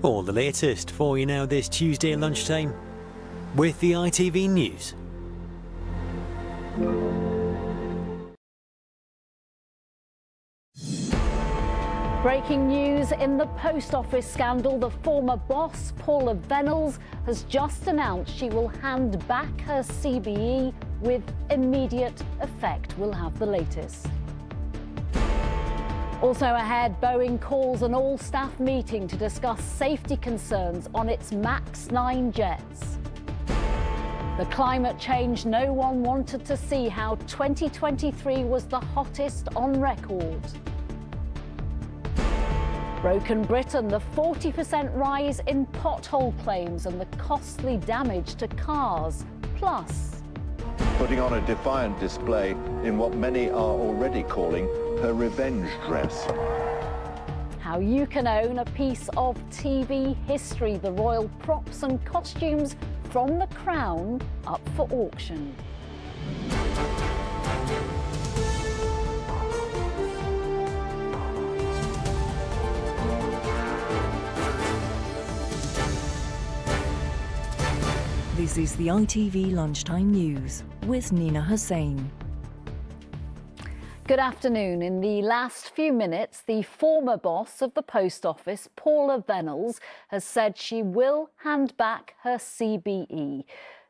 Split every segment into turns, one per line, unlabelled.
All the latest for you now this Tuesday at lunchtime with the ITV News.
Breaking news in the post office scandal. The former boss, Paula Venables, has just announced she will hand back her CBE with immediate effect. We'll have the latest. Also ahead, Boeing calls an all-staff meeting to discuss safety concerns on its MAX 9 jets. The climate change no one wanted to see, how 2023 was the hottest on record. Broken Britain, the 40% rise in pothole claims and the costly damage to cars. Plus,
putting on a defiant display in what many are already calling her revenge dress.
How you can own a piece of TV history, the royal props and costumes from The Crown up for auction.
This is the ITV Lunchtime News with Nina Hussain.
Good afternoon. In the last few minutes, the former boss of the Post Office, Paula Venables, has said she will hand back her CBE.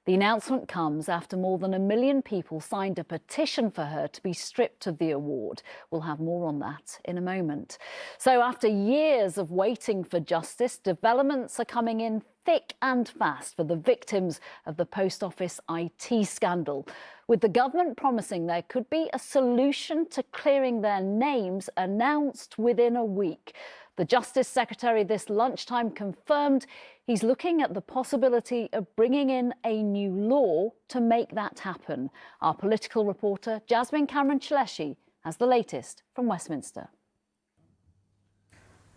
The announcement comes after more than 1 million people signed a petition for her to be stripped of the award. We'll have more on that in a moment. So after years of waiting for justice, developments are coming in thick and fast for the victims of the Post Office IT scandal, with the government promising there could be a solution to clearing their names announced within a week. The Justice Secretary this lunchtime confirmed he's looking at the possibility of bringing in a new law to make that happen. Our political reporter, Jasmine Cameron-Cheleshi, has the latest from Westminster.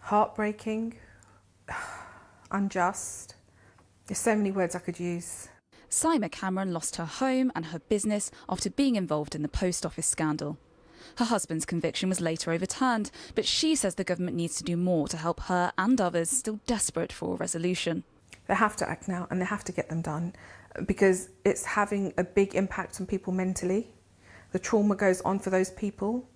Heartbreaking, unjust. There's so many words I could use.
Simon Cameron lost her home and her business after being involved in the Post Office scandal. Her husband's conviction was later overturned, but she says the government needs to do more to help her and others still desperate for a resolution.
They have to act now and they have to get them done because it's having a big impact on people mentally. The trauma goes on for those people.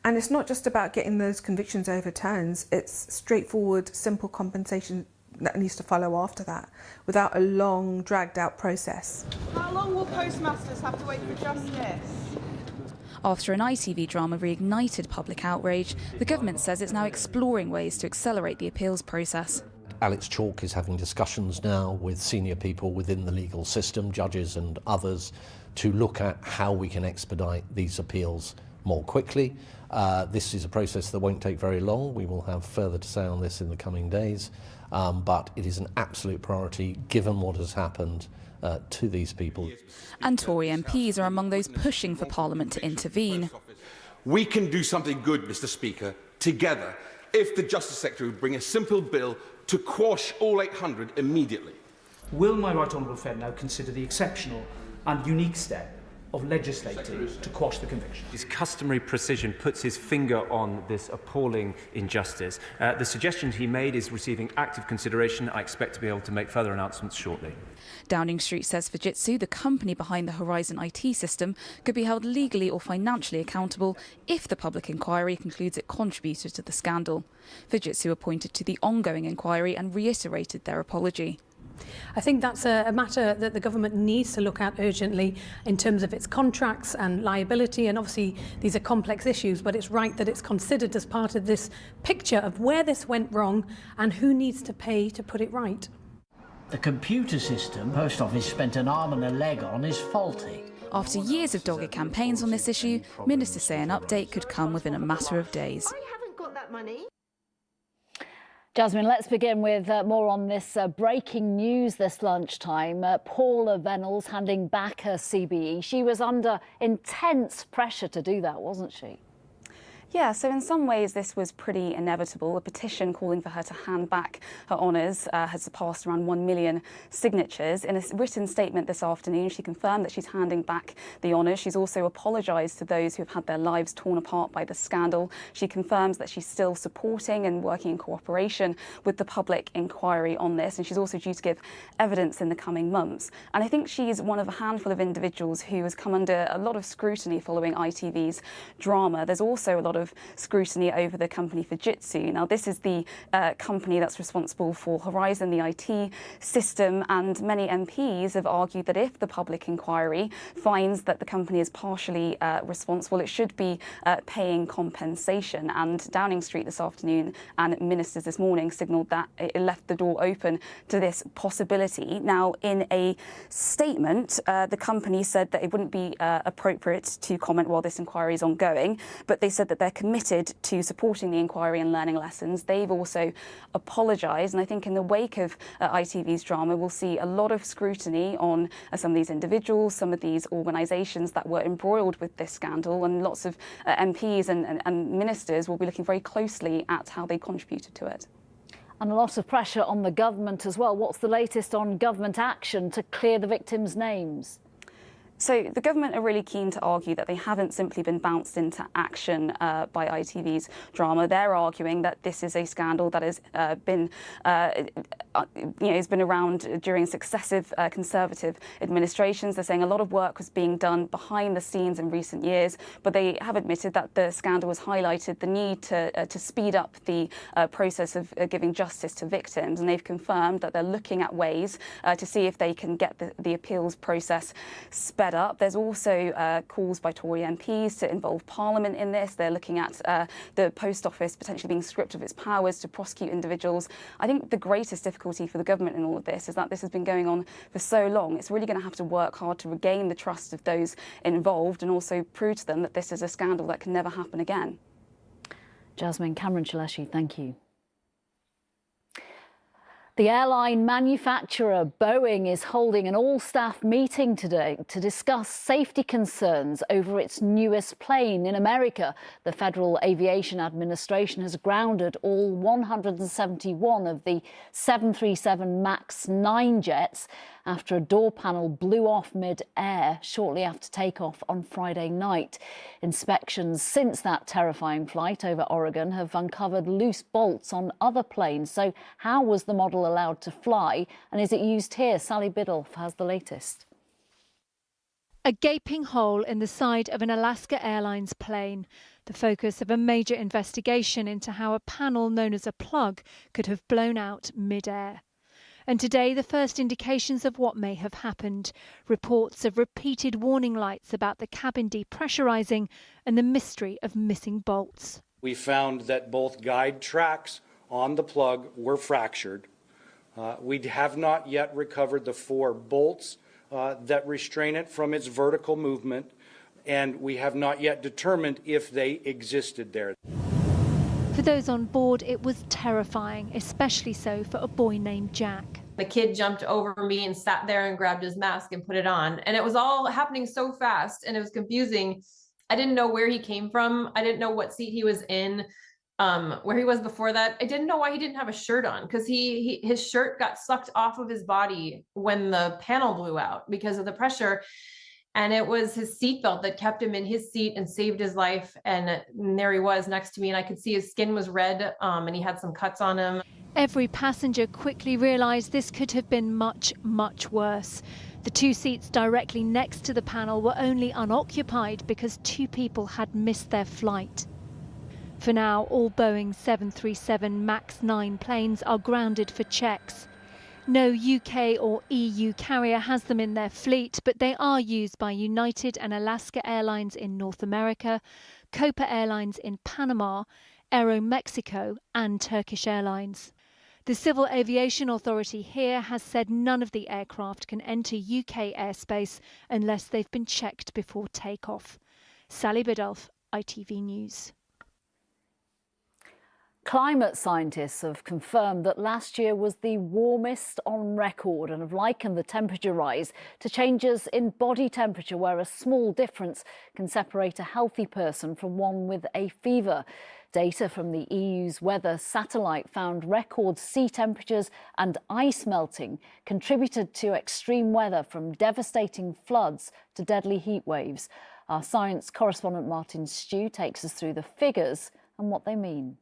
And it's not just about getting those convictions overturned, it's straightforward, simple compensation that needs to follow after that, without a long, dragged-out process.
How long will postmasters have to wait for justice?
After an ITV drama reignited public outrage, the government says it's now exploring ways to accelerate the appeals process.
Alex Chalk is having discussions now with senior people within the legal system, judges and others, to look at how we can expedite these appeals more quickly. This is a process that won't take very long. We will have further to say on this in the coming days. But it is an absolute priority given what has happened to these people.
And Tory MPs are among those pushing for Parliament to intervene.
We can do something good, Mr. Speaker, together, if the Justice Secretary would bring a simple bill to quash all 800 immediately.
Will my right honourable friend now consider the exceptional and unique step of legislating to quash the conviction?
His customary precision puts his finger on this appalling injustice. The suggestion he made is receiving active consideration. I expect to be able to make further announcements shortly.
Downing Street says Fujitsu, the company behind the Horizon IT system, could be held legally or financially accountable if the public inquiry concludes it contributed to the scandal. Fujitsu appointed to the ongoing inquiry and reiterated their apology.
I think that's a matter that the government needs to look at urgently in terms of its contracts and liability, and obviously these are complex issues, but it's right that it's considered as part of this picture of where this went wrong and who needs to pay to put it right.
The computer system Post Office spent an arm and a leg on is faulty.
After years of dogged campaigns on this issue, ministers say an update could come within a matter of days.
I haven't got that money.
Jasmine, let's begin with more on this breaking news this lunchtime. Paula Venables handing back her CBE. She was under intense pressure to do that, wasn't she?
Yeah, so in some ways this was pretty inevitable. A petition calling for her to hand back her honours has surpassed around 1 million signatures. In a written statement this afternoon, she confirmed that she's handing back the honours. She's also apologised to those who have had their lives torn apart by the scandal. She confirms that she's still supporting and working in cooperation with the public inquiry on this, and she's also due to give evidence in the coming months. And I think she's one of a handful of individuals who has come under a lot of scrutiny following ITV's drama. There's also a lot of scrutiny over the company Fujitsu. Now, this is the company that's responsible for Horizon, the IT system, and many MPs have argued that if the public inquiry finds that the company is partially responsible, it should be paying compensation. And Downing Street this afternoon and ministers this morning signalled that it left the door open to this possibility. Now, in a statement, the company said that it wouldn't be appropriate to comment while this inquiry is ongoing, but they said that they're committed to supporting the inquiry and learning lessons. They've also apologised, and I think in the wake of ITV's drama, we'll see a lot of scrutiny on some of these individuals, some of these organisations that were embroiled with this scandal, and lots of MPs and ministers will be looking very closely at how they contributed to it.
And a lot of pressure on the government as well. What's the latest on government action to clear the victims' names?
So the government are really keen to argue that they haven't simply been bounced into action by ITV's drama. They're arguing that this is a scandal that has been around during successive Conservative administrations. They're saying a lot of work was being done behind the scenes in recent years, but they have admitted that the scandal has highlighted the need to speed up the process of giving justice to victims, and they've confirmed that they're looking at ways to see if they can get the appeals process sped up. There's also calls by Tory MPs to involve Parliament in this. They're looking at the Post Office potentially being stripped of its powers to prosecute individuals. I think the greatest difficulty for the government in all of this is that this has been going on for so long. It's really going to have to work hard to regain the trust of those involved and also prove to them that this is a scandal that can never happen again.
Jasmine Cameron-Chaleshi, thank you. The airline manufacturer Boeing is holding an all-staff meeting today to discuss safety concerns over its newest plane. In America, the Federal Aviation Administration has grounded all 171 of the 737 MAX 9 jets after a door panel blew off mid-air shortly after takeoff on Friday night. Inspections since that terrifying flight over Oregon have uncovered loose bolts on other planes. So how was the model allowed to fly, and is it used here? Sally Biddulph has the latest.
A gaping hole in the side of an Alaska Airlines plane, the focus of a major investigation into how a panel known as a plug could have blown out mid-air. And today, the first indications of what may have happened. Reports of repeated warning lights about the cabin depressurizing and the mystery of missing bolts.
We found that both guide tracks on the plug were fractured. We have not yet recovered the 4 bolts that restrain it from its vertical movement, and we have not yet determined if they existed there.
For those on board, it was terrifying, especially so for a boy named Jack.
The kid jumped over me and sat there and grabbed his mask and put it on. And it was all happening so fast and it was confusing. I didn't know where he came from. I didn't know what seat he was in, where he was before that. I didn't know why he didn't have a shirt on, because his shirt got sucked off of his body when the panel blew out because of the pressure. And it was his seatbelt that kept him in his seat and saved his life. And there he was next to me, and I could see his skin was red, and he had some cuts on him.
Every passenger quickly realised this could have been much, much worse. The 2 seats directly next to the panel were only unoccupied because 2 people had missed their flight. For now, all Boeing 737 MAX 9 planes are grounded for checks. No UK or EU carrier has them in their fleet, but they are used by United and Alaska Airlines in North America, Copa Airlines in Panama, Aeromexico and Turkish Airlines. The Civil Aviation Authority here has said none of the aircraft can enter UK airspace unless they've been checked before takeoff. Sally Biddulph, ITV News.
Climate scientists have confirmed that last year was the warmest on record and have likened the temperature rise to changes in body temperature, where a small difference can separate a healthy person from one with a fever. Data from the EU's weather satellite found record sea temperatures and ice melting contributed to extreme weather, from devastating floods to deadly heat waves. Our science correspondent Martin Stew takes us through the figures and what they mean.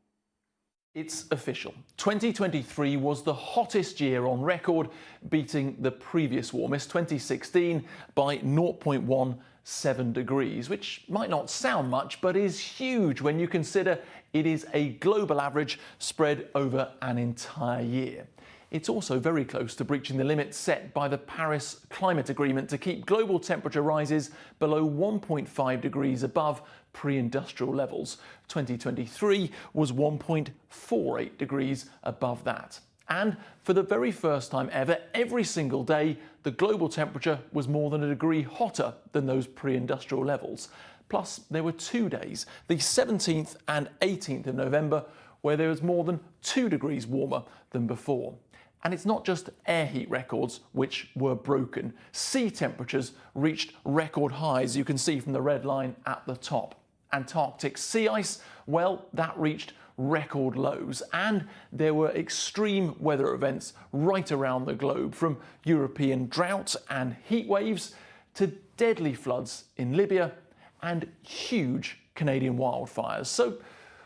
It's official. 2023 was the hottest year on record, beating the previous warmest, 2016, by 0.17 degrees, which might not sound much, but is huge when you consider it is a global average spread over an entire year. It's also very close to breaching the limit set by the Paris Climate Agreement to keep global temperature rises below 1.5 degrees above pre-industrial levels. 2023 was 1.48 degrees above that. And for the very first time ever, every single day, the global temperature was more than a degree hotter than those pre-industrial levels. Plus, there were 2 days, the 17th and 18th of November, where there was more than 2 degrees warmer than before. And it's not just air heat records which were broken. Sea temperatures reached record highs, you can see from the red line at the top. Antarctic sea ice, well, that reached record lows. And there were extreme weather events right around the globe, from European droughts and heat waves to deadly floods in Libya and huge Canadian wildfires. So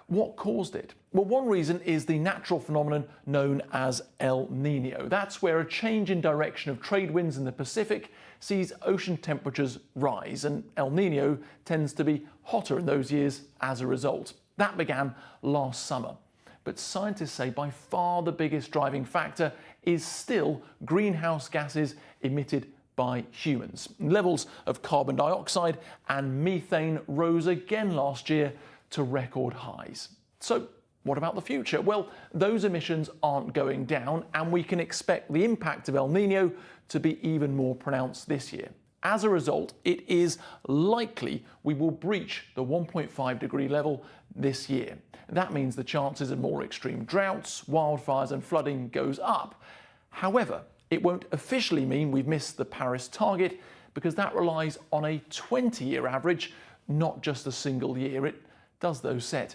what caused it? Well, one reason is the natural phenomenon known as El Niño. That's where a change in direction of trade winds in the Pacific sees ocean temperatures rise, and El Niño tends to be hotter in those years as a result. That began last summer. But scientists say by far the biggest driving factor is still greenhouse gases emitted by humans. Levels of carbon dioxide and methane rose again last year to record highs. So what about the future? Well, those emissions aren't going down, and we can expect the impact of El Niño to be even more pronounced this year. As a result, it is likely we will breach the 1.5 degree level this year. That means the chances of more extreme droughts, wildfires and flooding goes up. However, it won't officially mean we've missed the Paris target, because that relies on a 20-year average, not just a single year. It does, though, set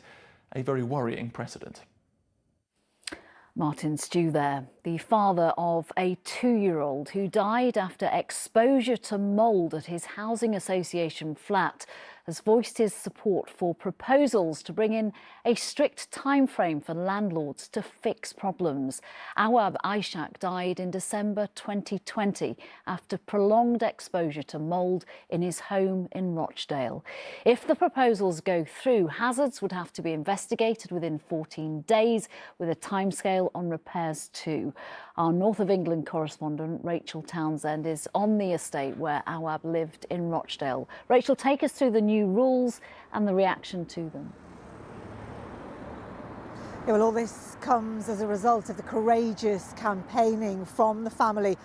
a very worrying precedent.
Martin Stew there, the father of a 2-year-old who died after exposure to mould at his housing association flat, has voiced his support for proposals to bring in a strict timeframe for landlords to fix problems. Awab Ishaq died in December 2020 after prolonged exposure to mould in his home in Rochdale. If the proposals go through, hazards would have to be investigated within 14 days, with a timescale on repairs too. Our North of England correspondent Rachel Townsend is on the estate where Awab lived in Rochdale. Rachel, take us through the new rules and the reaction to them.
Yeah, well, all this comes as a result of the courageous campaigning from the family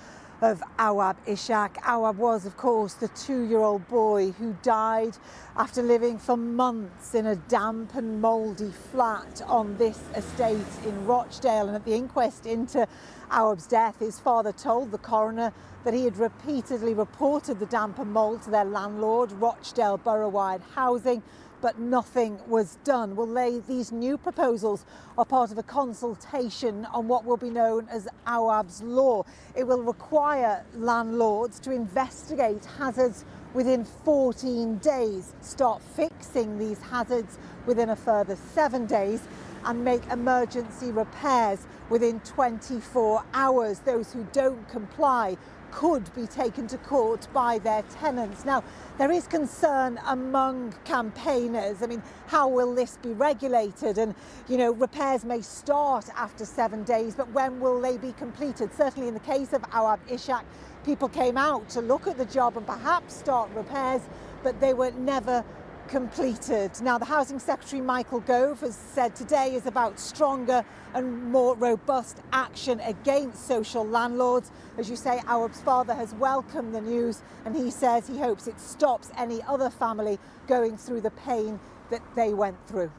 of Awab Ishaq. Awab was, of course, the 2-year-old boy who died after living for months in a damp and mouldy flat on this estate in Rochdale. And at the inquest into Awab's death, his father told the coroner that he had repeatedly reported the damp and mould to their landlord, Rochdale Borough-wide Housing, but nothing was done. Well, these new proposals are part of a consultation on what will be known as Awab's Law. It will require landlords to investigate hazards within 14 days, start fixing these hazards within a further 7 days, and make emergency repairs within 24 hours. Those who don't comply could be taken to court by their tenants. Now, there is concern among campaigners. I mean, how will this be regulated? And, you know, repairs may start after 7 days, but when will they be completed? Certainly in the case of Awab Ishaq, people came out to look at the job and perhaps start repairs, but they were never completed. Now, the Housing Secretary Michael Gove has said today is about stronger and more robust action against social landlords. As you say, Awab's father has welcomed the news, and he says he hopes it stops any other family going through the pain that they went through.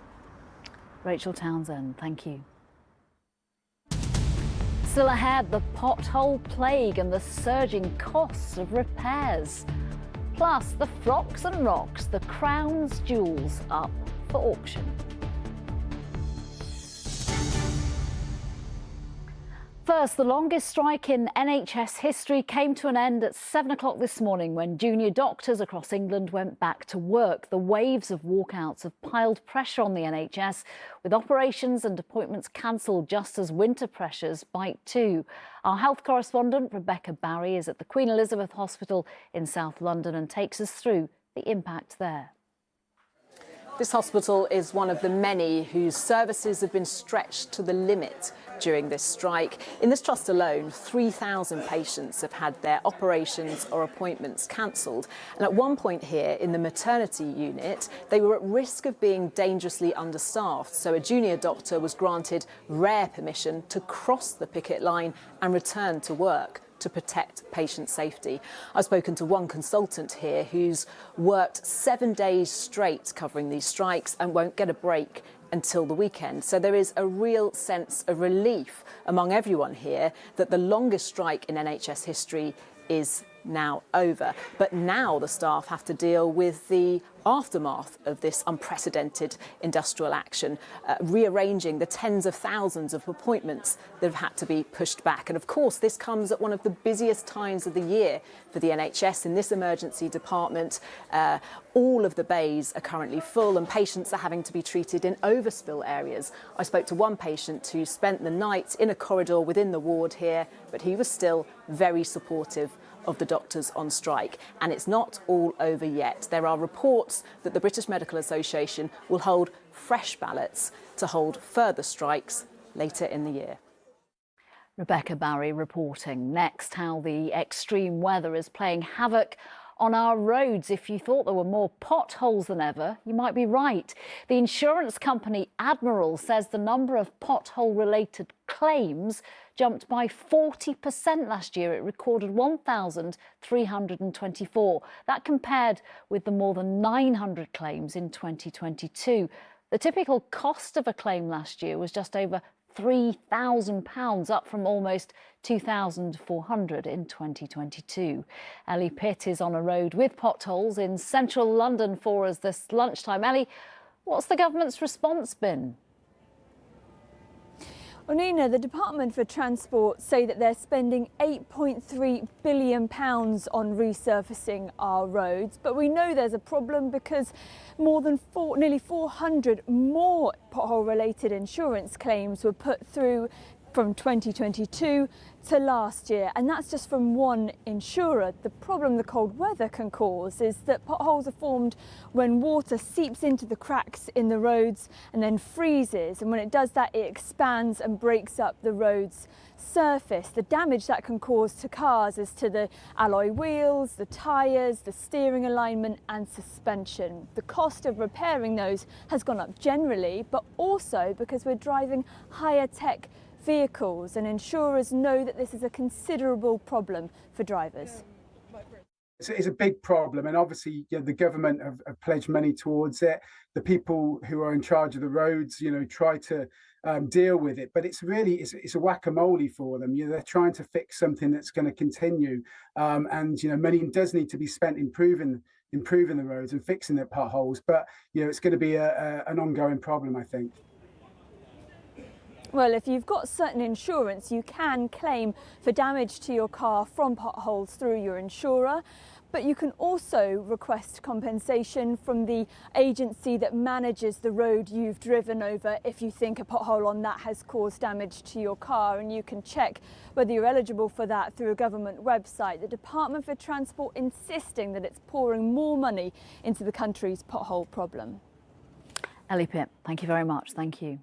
Rachel Townsend, thank you. Still ahead, the pothole plague and the surging costs of repairs. Plus, the frocks and rocks, the crown's jewels up for auction. First, the longest strike in NHS history came to an end at 7 o'clock this morning when junior doctors across England went back to work. The waves of walkouts have piled pressure on the NHS, with operations and appointments cancelled just as winter pressures bite too. Our health correspondent Rebecca Barry is at the Queen Elizabeth Hospital in South London and takes us through the impact there.
This hospital is one of the many whose services have been stretched to the limit during this strike. In this trust alone, 3,000 patients have had their operations or appointments cancelled. And at one point here in the maternity unit, they were at risk of being dangerously understaffed. So a junior doctor was granted rare permission to cross the picket line and return to work to protect patient safety. I've spoken to one consultant here who's worked 7 days straight covering these strikes and won't get a break until the weekend. So there is a real sense of relief among everyone here that the longest strike in NHS history is now over. But now the staff have to deal with the aftermath of this unprecedented industrial action, rearranging the tens of thousands of appointments that have had to be pushed back. And of course, this comes at one of the busiest times of the year for the NHS. In this emergency department, all of the bays are currently full and patients are having to be treated in overspill areas. I spoke to one patient who spent the night in a corridor within the ward here, but he was still very supportive of the doctors on strike. And it's not all over yet. There are reports that the British Medical Association will hold fresh ballots to hold further strikes later in the year.
Rebecca Barry reporting. Next, how the extreme weather is playing havoc on our roads. If you thought there were more potholes than ever, you might be right. The insurance company Admiral says the number of pothole-related claims jumped by 40% last year. It recorded 1,324. That compared with the more than 900 claims in 2022. The typical cost of a claim last year was just over £3,000, up from almost £2,400 in 2022. Ellie Pitt is on a road with potholes in central London for us this lunchtime. Ellie, what's the government's response been?
Well, Nina, the Department for Transport say that they're spending £8.3 billion on resurfacing our roads. But we know there's a problem because more than nearly 400 more pothole-related insurance claims were put through from 2022 to last year, and that's just from one insurer. The problem the cold weather can cause is that potholes are formed when water seeps into the cracks in the roads and then freezes, and when it does that, it expands and breaks up the road's surface. The damage that can cause to cars is to the alloy wheels, the tyres, the steering alignment and suspension. The cost of repairing those has gone up generally, but also because we're driving higher tech vehicles, and insurers know that this is a considerable problem for drivers.
It's a big problem, and obviously the government have pledged money towards it. The people who are in charge of the roads, try to deal with it, but it's a whack-a-mole for them. They're trying to fix something that's going to continue, and money does need to be spent improving the roads and fixing the potholes. But it's going to be an ongoing problem, I think.
Well, if you've got certain insurance, you can claim for damage to your car from potholes through your insurer, but you can also request compensation from the agency that manages the road you've driven over if you think a pothole on that has caused damage to your car, and you can check whether you're eligible for that through a government website. The Department for Transport insisting that it's pouring more money into the country's pothole problem.
Ellie Pitt, thank you very much. Thank you.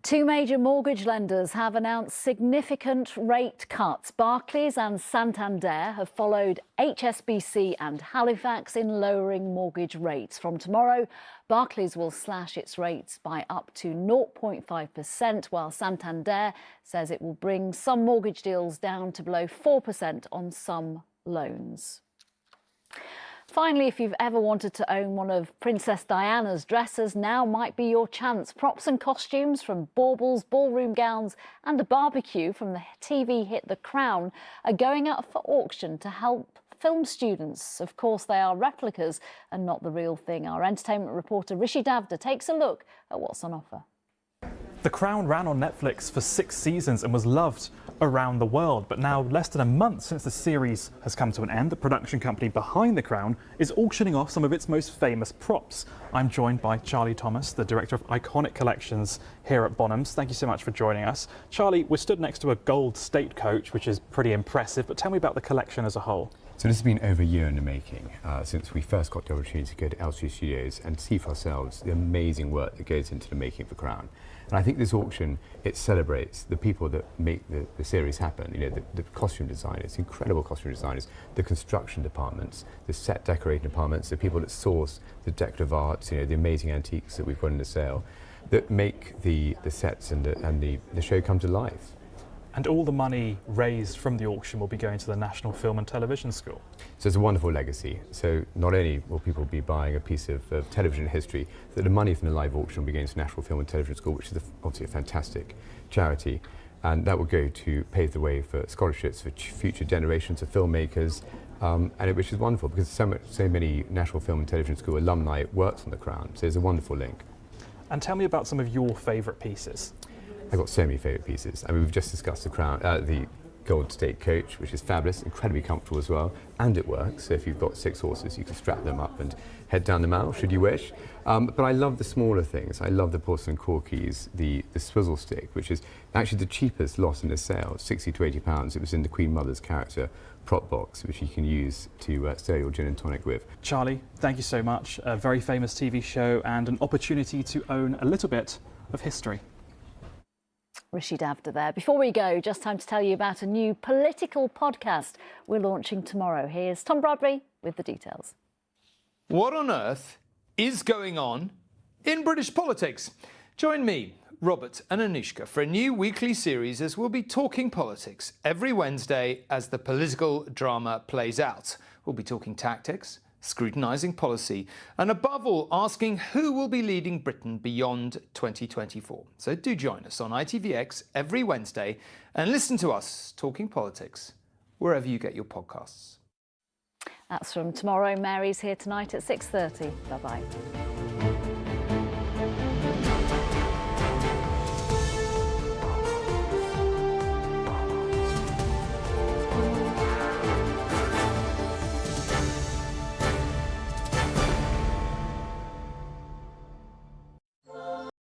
Two major mortgage lenders have announced significant rate cuts. Barclays and Santander have followed HSBC and Halifax in lowering mortgage rates. From tomorrow, Barclays will slash its rates by up to 0.5%, while Santander says it will bring some mortgage deals down to below 4% on some loans. Finally, if you've ever wanted to own one of Princess Diana's dresses, now might be your chance. Props and costumes from baubles, ballroom gowns and a barbecue from the TV hit The Crown are going up for auction to help film students. Of course, they are replicas and not the real thing. Our entertainment reporter Rishi Davda takes a look at what's on offer.
The Crown ran on Netflix for 6 seasons and was loved around the world. But now, less than a month since the series has come to an end, the production company behind The Crown is auctioning off some of its most famous props. I'm joined by Charlie Thomas, the director of Iconic Collections here at Bonhams. Thank you so much for joining us. Charlie, we're stood next to a gold state coach, which is pretty impressive, but tell me about the collection as a whole.
So this has been over a year in the making, since we first got the opportunity to go to LG Studios and see for ourselves the amazing work that goes into the making of The Crown. And I think this auction, it celebrates the people that make the series happen. You know, the costume designers, incredible costume designers, the construction departments, the set decorating departments, the people that source the decorative arts, you know, the amazing antiques that we've got in the sale, that make the sets and the show come to life.
And all the money raised from the auction will be going to the National Film and Television School.
So it's a wonderful legacy. So not only will people be buying a piece of television history, that the money from the live auction will be going to the National Film and Television School, which is obviously a fantastic charity. And that will go to pave the way for scholarships for future generations of filmmakers, which is wonderful because so many National Film and Television School alumni works on The Crown. So there's a wonderful link.
And tell me about some of your favourite pieces.
I've got so many favourite pieces. I mean, we've just discussed the Crown, the Gold State Coach, which is fabulous, incredibly comfortable as well, and it works. So if you've got 6 horses, you can strap them up and head down the mall, should you wish. But I love the smaller things. I love the porcelain corkies, the swizzle stick, which is actually the cheapest lot in the sale, £60 to £80. It was in the Queen Mother's character prop box, which you can use to stir your gin and tonic with.
Charlie, thank you so much. A very famous TV show and an opportunity to own a little bit of history.
Rishi Davda there. Before we go, just time to tell you about a new political podcast we're launching tomorrow. Here's Tom Bradbury with the details.
What on earth is going on in British politics? Join me, Robert and Anushka, for a new weekly series as we'll be talking politics every Wednesday as the political drama plays out. We'll be talking tactics, scrutinising policy, and above all, asking who will be leading Britain beyond 2024. So do join us on ITVX every Wednesday and listen to us talking politics wherever you get your podcasts.
That's from tomorrow. Mary's here tonight at 6:30. Bye-bye.